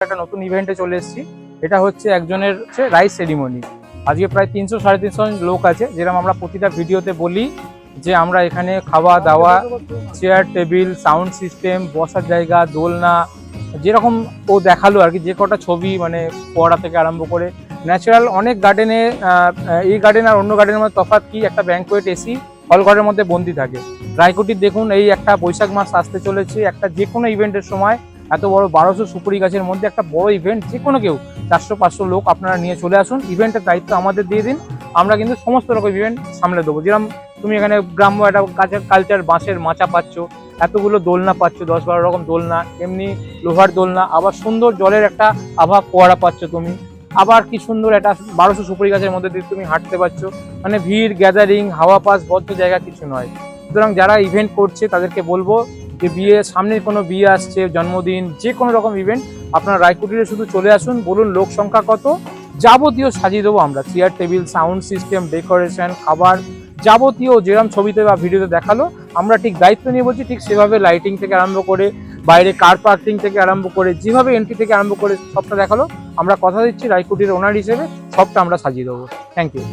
একটা নতুন ইভেন্টে চলে এসেছি। এটা হচ্ছে একজনের রাইস সেরিমনি। আজকে প্রায় 300-350 লোক আছে। যেরকম আমরা প্রতিটা ভিডিওতে বলি যে আমরা এখানে খাওয়া দাওয়া, চেয়ার টেবিল, সাউন্ড সিস্টেম, বসার জায়গা, দোলনা, যেরকম ও দেখালো আর কি, যে কটা ছবি মানে ফোয়ারা থেকে আরম্ভ করে ন্যাচারাল অনেক গার্ডেনে। এই গার্ডেন আর অন্য গার্ডেনের মধ্যে তফাৎ কি, একটা ব্যাংকোয়েট এসি হল ঘরের মধ্যে বন্দি থাকে। রায়কুটির দেখুন, এই একটা বৈশাখ মাস আসতে চলেছে, একটা যে কোনো ইভেন্টের সময় এত বড় 1200 সুপুরি গাছের মধ্যে একটা বড় ইভেন্ট, যে কোনো কেউ 400-500 লোক আপনারা নিয়ে চলে আসুন। ইভেন্টের দায়িত্ব আমাদের দিয়ে দিন, আমরা কিন্তু সমস্ত রকম ইভেন্ট সামলে দেবো। যেরকম তুমি এখানে গ্রাম্য একটা কালচার, বাঁশের মাচা পাচ্ছ, এতগুলো দোলনা পাচ্ছ, 10-12 রকম দোলনা, এমনি লোহার দোলনা, আবার সুন্দর জলের একটা আভা ফোয়ারা পাচ্ছ তুমি। আবার কি সুন্দর একটা 1200 সুপুরি গাছের মধ্যে দিয়ে তুমি হাঁটতে পারছো। মানে ভিড়, গ্যাদারিং, হাওয়া পাস বদ্ধ জায়গা কিছু নয়। সুতরাং যারা ইভেন্ট করছে তাদেরকে বলবো যে সামনে কোনো বিয়ে আসছে, জন্মদিন, যে কোনো রকম ইভেন্ট আপনারা রায়কুটিরে শুধু চলে আসুন, বলুন লোক সংখ্যা কত, যাবতীয় সাজিয়ে দেবো আমরা। Chair table, sound system, decoration, খাবার, যাবতীয় যেরকম ছবিতে বা ভিডিওতে দেখালো আমরা ঠিক দায়িত্ব নিয়ে বলছি, ঠিক সেভাবে লাইটিং থেকে আরম্ভ করে বাইরে কার পার্কিং থেকে আরম্ভ করে যেভাবে এন্ট্রি থেকে আরম্ভ করে সবটা দেখালো। আমরা কথা দিচ্ছি রায়কুটির ওনার হিসেবে সবটা আমরা সাজিয়ে দেবো। Thank you.